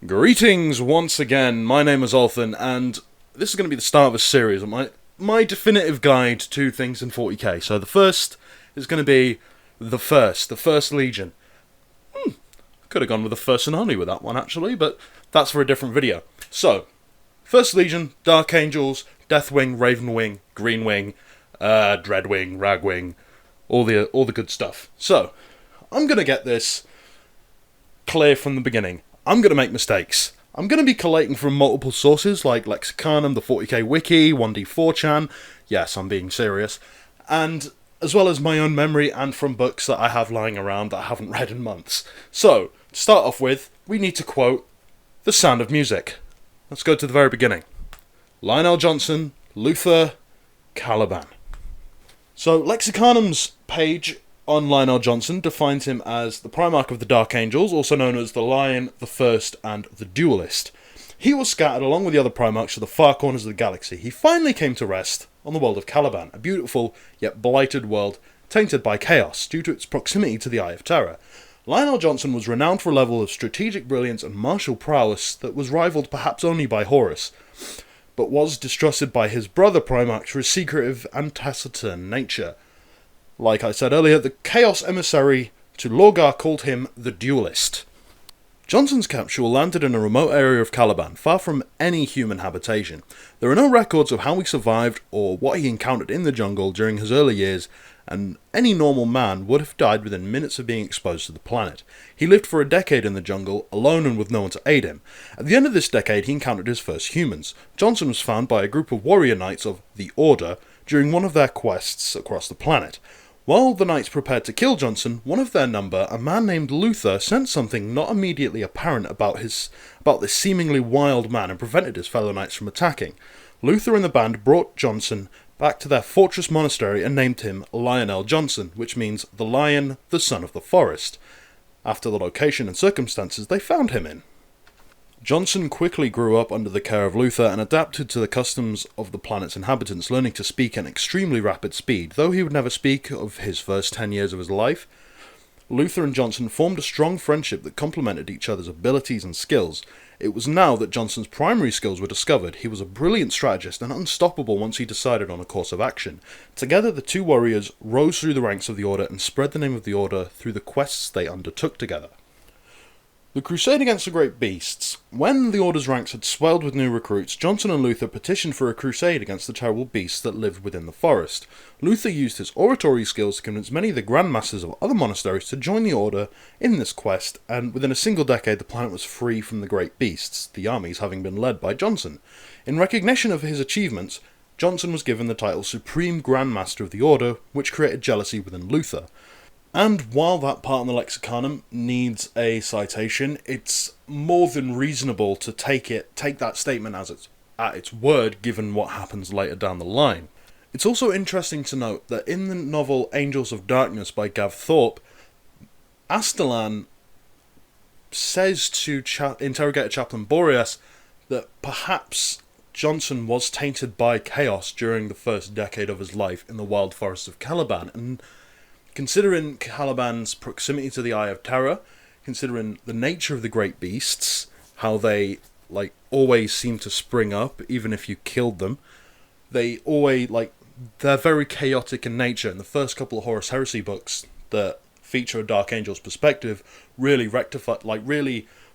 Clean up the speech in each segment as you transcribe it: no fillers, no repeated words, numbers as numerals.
Greetings once again, my name is Althan, and this is going to be the start of a series of my definitive guide to things in 40k. So the first is going to be the First Legion. Could have gone with the First and Only with that one actually, but that's for a different video. So, First Legion, Dark Angels, Deathwing, Ravenwing, Greenwing, Dreadwing, Ragwing, all the good stuff. So, I'm going to get this clear from the beginning. I'm going to make mistakes. I'm going to be collating from multiple sources like Lexicanum, the 40k Wiki, 1D4chan. Yes, I'm being serious. And as well as my own memory and from books that I have lying around that I haven't read in months. So, to start off with, we need to quote The Sound of Music. Let's go to the very beginning. Lion'El Jonson, Luther, Caliban. So, Lexicanum's page on Lion'El Jonson defines him as the Primarch of the Dark Angels, also known as the Lion, the First, and the Duelist. He was scattered along with the other Primarchs to the far corners of the galaxy. He finally came to rest on the world of Caliban, a beautiful yet blighted world tainted by chaos due to its proximity to the Eye of Terror. Lion'El Jonson was renowned for a level of strategic brilliance and martial prowess that was rivaled perhaps only by Horus, but was distrusted by his brother Primarchs for his secretive and taciturn nature. Like I said earlier, the Chaos Emissary to Lorgar called him the Duelist. Jonson's capsule landed in a remote area of Caliban, far from any human habitation. There are no records of how he survived or what he encountered in the jungle during his early years, and any normal man would have died within minutes of being exposed to the planet. He lived for a decade in the jungle, alone and with no one to aid him. At the end of this decade, he encountered his first humans. Jonson was found by a group of warrior knights of the Order during one of their quests across the planet. While the knights prepared to kill Jonson, one of their number, a man named Luther, sensed something not immediately apparent about this seemingly wild man and prevented his fellow knights from attacking. Luther and the band brought Jonson back to their fortress monastery and named him Lion'El Jonson, which means the lion, the son of the forest, after the location and circumstances they found him in. Jonson quickly grew up under the care of Luther and adapted to the customs of the planet's inhabitants, learning to speak at an extremely rapid speed. Though he would never speak of his first 10 years of his life, Luther and Jonson formed a strong friendship that complemented each other's abilities and skills. It was now that Jonson's primary skills were discovered. He was a brilliant strategist and unstoppable once he decided on a course of action. Together, the two warriors rose through the ranks of the Order and spread the name of the Order through the quests they undertook together. The crusade against the great beasts. When the Order's ranks had swelled with new recruits, Jonson and Luther petitioned for a crusade against the terrible beasts that lived within the forest. Luther used his oratory skills to convince many of the Grand Masters of other monasteries to join the Order in this quest, and within a single decade the planet was free from the great beasts, the armies having been led by Jonson. In recognition of his achievements, Jonson was given the title Supreme Grand Master of the Order, which created jealousy within Luther. And while that part in the Lexicanum needs a citation, it's more than reasonable to take that statement at its word, given what happens later down the line. It's also interesting to note that in the novel Angels of Darkness by Gav Thorpe, Althan says to interrogator Chaplain Boreas that perhaps Jonson was tainted by chaos during the first decade of his life in the wild forests of Caliban, and considering Caliban's proximity to the Eye of Terror, considering the nature of the great beasts, how they always seem to spring up even if you killed them, they're very chaotic in nature. And the first couple of Horus Heresy books that feature a Dark Angel's perspective really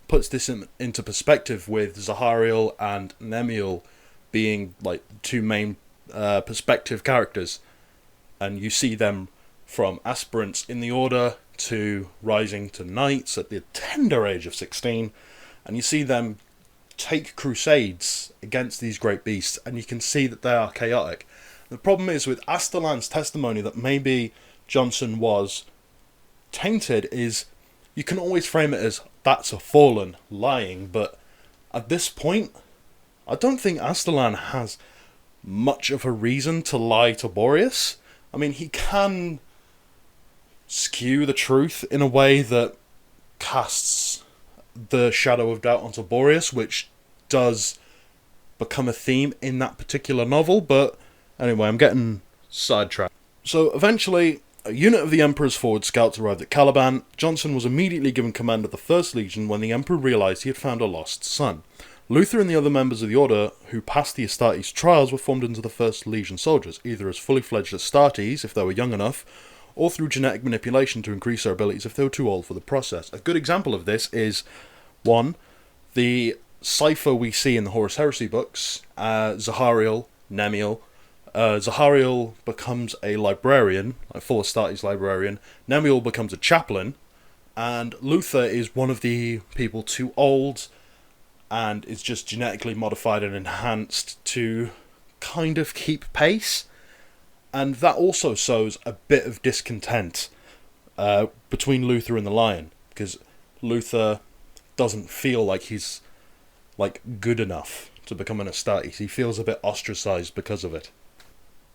puts this into perspective, with Zahariel and Nemiel being two main perspective characters, and you see them from aspirants in the Order to rising to knights at the tender age of 16, and you see them take crusades against these great beasts, and you can see that they are chaotic. The problem is with Althan's testimony that maybe Jonson was tainted is you can always frame it as that's a fallen lying, but at this point I don't think Althan has much of a reason to lie to Boreas. I mean, he can skew the truth in a way that casts the shadow of doubt onto Boreas, which does become a theme in that particular novel, but anyway, I'm getting sidetracked. So eventually, A unit of the Emperor's forward scouts arrived at Caliban. Jonson was immediately given command of the First Legion when the Emperor realised he had found a lost son. Luther and the other members of the Order who passed the Astartes trials were formed into the First Legion soldiers, either as fully fledged Astartes, if they were young enough, or through genetic manipulation to increase their abilities if they were too old for the process. A good example of this is, 1, the cipher we see in the Horus Heresy books, Zahariel, Nemiel. Zahariel becomes a librarian, a full Astartes librarian. Nemiel becomes a chaplain, and Luther is one of the people too old and is just genetically modified and enhanced to kind of keep pace. And that also sows a bit of discontent between Luther and the Lion, because Luther doesn't feel like he's good enough to become an Astartes. He feels a bit ostracized because of it.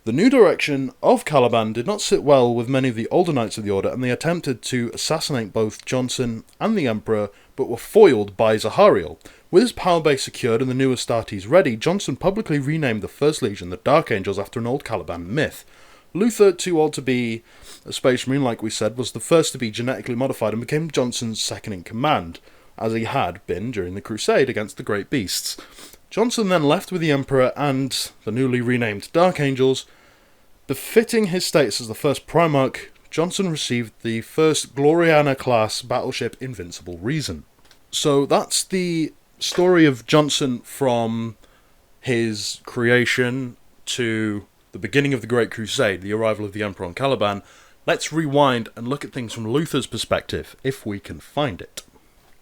The new direction of Caliban did not sit well with many of the older Knights of the Order, and they attempted to assassinate both Jonson and the Emperor, but were foiled by Zahariel. With his power base secured and the new Astartes ready, Jonson publicly renamed the First Legion the Dark Angels after an old Caliban myth. Luther, too old to be a Space Marine like we said, was the first to be genetically modified and became Jonson's second-in-command, as he had been during the Crusade against the Great Beasts. Jonson then left with the Emperor and the newly renamed Dark Angels. Befitting his status as the first Primarch, Jonson received the first Gloriana-class battleship Invincible Reason. So that's the story of Jonson from his creation to the beginning of the Great Crusade, the arrival of the Emperor on Caliban. Let's rewind and look at things from Luther's perspective, if we can find it.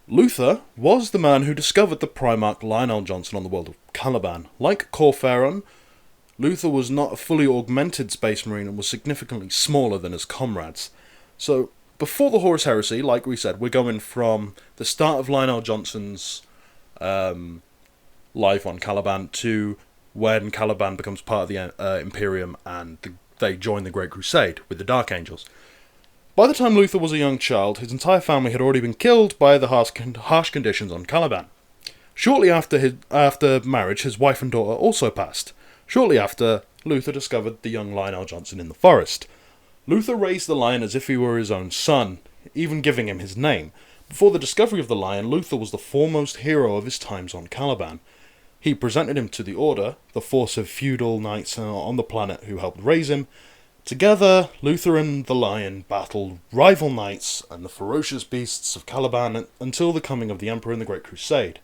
Luther was the man who discovered the Primarch Lion'El Jonson on the world of Caliban. Like Corpharon, Luther was not a fully augmented Space Marine and was significantly smaller than his comrades. So, before the Horus Heresy, like we said, we're going from the start of Lion'El Jonson's life on Caliban to when Caliban becomes part of the Imperium and they join the Great Crusade with the Dark Angels. By the time Luther was a young child, his entire family had already been killed by the harsh conditions on Caliban. Shortly after marriage, his wife and daughter also passed. Shortly after, Luther discovered the young Lion'El Jonson in the forest. Luther raised the lion as if he were his own son, even giving him his name. Before the discovery of the lion, Luther was the foremost hero of his times on Caliban. He presented him to the Order, the force of feudal knights on the planet who helped raise him. Together, Luther and the Lion battled rival knights and the ferocious beasts of Caliban until the coming of the Emperor in the Great Crusade.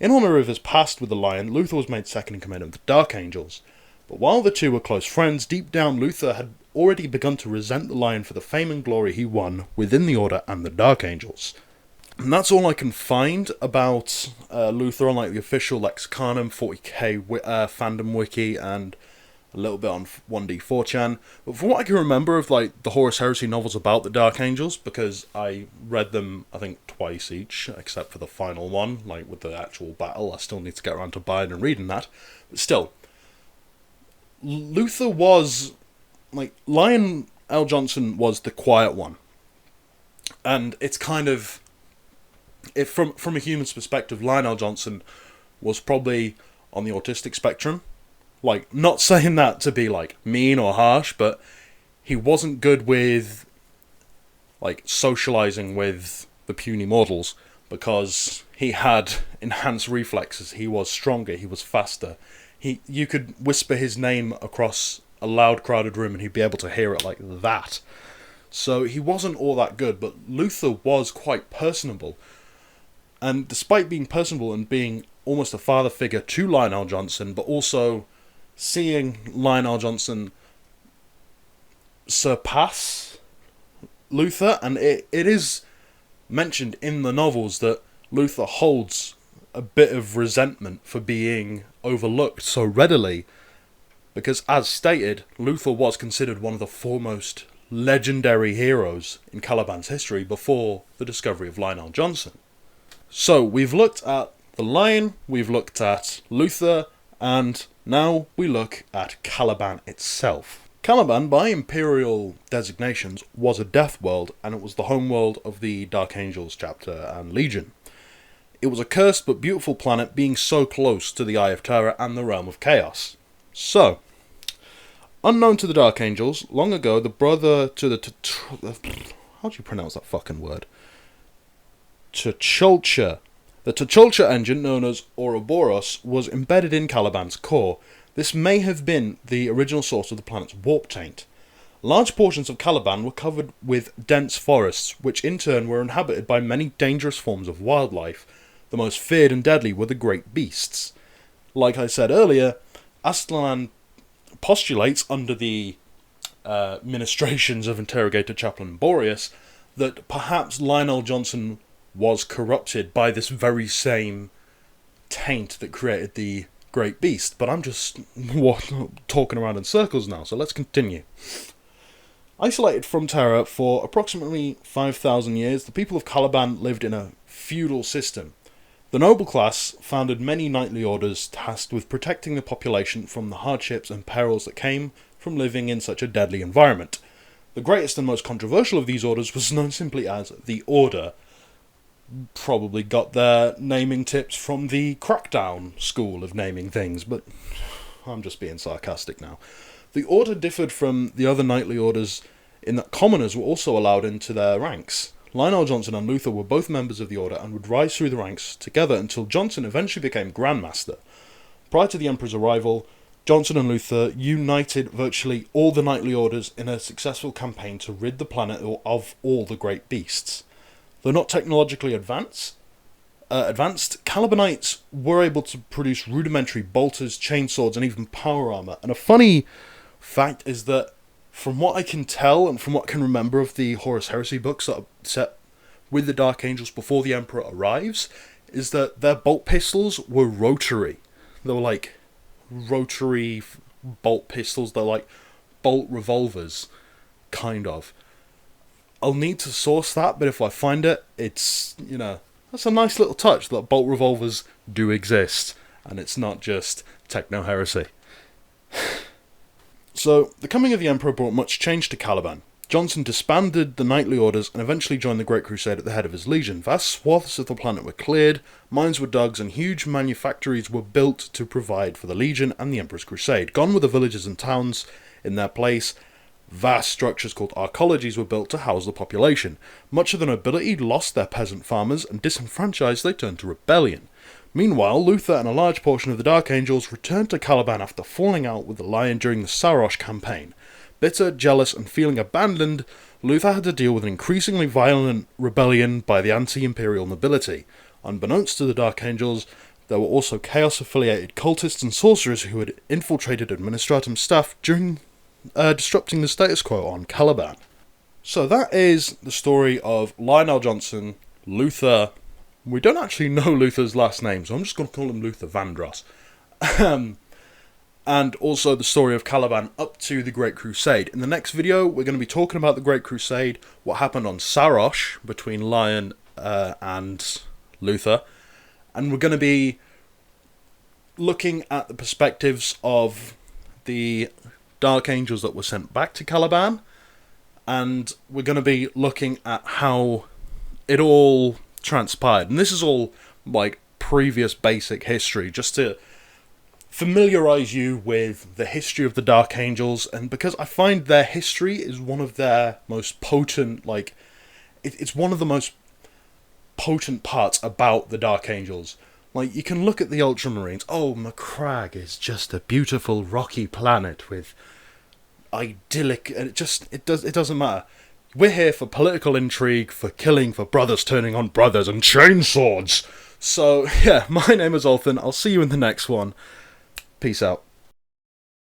In honour of his past with the Lion, Luther was made second in command of the Dark Angels. But while the two were close friends, deep down Luther had already begun to resent the Lion for the fame and glory he won within the Order and the Dark Angels. And that's all I can find about Luther on the official Lexicanum, 40k fandom wiki, and a little bit on 1D4chan. But from what I can remember of the Horus Heresy novels about the Dark Angels, because I read them I think twice each, except for the final one, with the actual battle. I still need to get around to buying and reading that. But still, Luther was Lion'El Jonson was the quiet one. And it's kind of, from a human's perspective, Lion'El Jonson was probably on the autistic spectrum. Not saying that to be, mean or harsh, but he wasn't good with, socializing with the puny mortals, because he had enhanced reflexes. He was stronger, he was faster. You could whisper his name across a loud, crowded room and he'd be able to hear it like that. So he wasn't all that good, but Luther was quite personable. And despite being personable and being almost a father figure to Lion'El Jonson, but also seeing Lion'El Jonson surpass Luther, and it is mentioned in the novels that Luther holds a bit of resentment for being overlooked so readily, because as stated, Luther was considered one of the foremost legendary heroes in Caliban's history before the discovery of Lion'El Jonson. So we've looked at the Lion, we've looked at Luther, and now we look at Caliban itself. Caliban, by Imperial designations, was a death world, and it was the homeworld of the Dark Angels chapter and Legion. It was a cursed but beautiful planet, being so close to the Eye of Terror and the Realm of Chaos. So, Unknown to the Dark Angels, long ago the brother to the... how do you pronounce that fucking word? T'Chulcha. The T'Chulcha engine, known as Ouroboros, was embedded in Caliban's core. This may have been the original source of the planet's warp taint. Large portions of Caliban were covered with dense forests, which in turn were inhabited by many dangerous forms of wildlife. The most feared and deadly were the great beasts. Like I said earlier, Althan postulates, under the ministrations of Interrogator Chaplain Boreas, that perhaps Lion'El Jonson was corrupted by this very same taint that created the great beast. But I'm just talking around in circles now, so let's continue. Isolated from Terra for approximately 5,000 years, the people of Caliban lived in a feudal system. The noble class founded many knightly orders tasked with protecting the population from the hardships and perils that came from living in such a deadly environment. The greatest and most controversial of these orders was known simply as the Order. Probably got their naming tips from the Crackdown school of naming things, but I'm just being sarcastic now. The Order differed from the other knightly orders in that commoners were also allowed into their ranks. Lion'El Jonson and Luther were both members of the Order and would rise through the ranks together until Jonson eventually became Grandmaster. Prior to the Emperor's arrival, Jonson and Luther united virtually all the knightly orders in a successful campaign to rid the planet of all the great beasts. Though not technologically advanced, Calibanites were able to produce rudimentary bolters, chainswords, and even power armor. And a funny fact is that, from what I can tell and from what I can remember of the Horus Heresy books that are set with the Dark Angels before the Emperor arrives, is that their bolt pistols were rotary. They were like rotary bolt pistols. They're like bolt revolvers, kind of. I'll need to source that, but if I find it, it's, that's a nice little touch that bolt revolvers do exist, and it's not just techno-heresy. So, the coming of the Emperor brought much change to Caliban. Jonson disbanded the knightly orders and eventually joined the Great Crusade at the head of his legion. Vast swaths of the planet were cleared, mines were dug, and huge manufactories were built to provide for the legion and the Emperor's crusade. Gone were the villages and towns. In their place, vast structures called arcologies were built to house the population. Much of the nobility lost their peasant farmers, and disenfranchised they turned to rebellion. Meanwhile, Luther and a large portion of the Dark Angels returned to Caliban after falling out with the Lion during the Sarosh campaign. Bitter, jealous, and feeling abandoned, Luther had to deal with an increasingly violent rebellion by the anti-imperial nobility. Unbeknownst to the Dark Angels, there were also Chaos-affiliated cultists and sorcerers who had infiltrated Administratum staff during disrupting the status quo on Caliban. So that is the story of Lion'El Jonson, Luther. We don't actually know Luther's last name, so I'm just going to call him Luther Vandross. And also the story of Caliban up to the Great Crusade. In the next video, we're going to be talking about the Great Crusade, what happened on Sarosh between Lion and Luther, and we're going to be looking at the perspectives of the Dark Angels that were sent back to Caliban, and we're going to be looking at how it all transpired. And this is all like previous basic history, just to familiarize you with the history of the Dark Angels, and because I find their history is one of their most potent, it's one of the most potent parts about the Dark Angels. Like, you can look at the Ultramarines, Macragge is just a beautiful rocky planet with idyllic, and it doesn't matter. We're here for political intrigue, for killing, for brothers turning on brothers, and chainswords. So, yeah, my name is Althan. I'll see you in the next one. Peace out.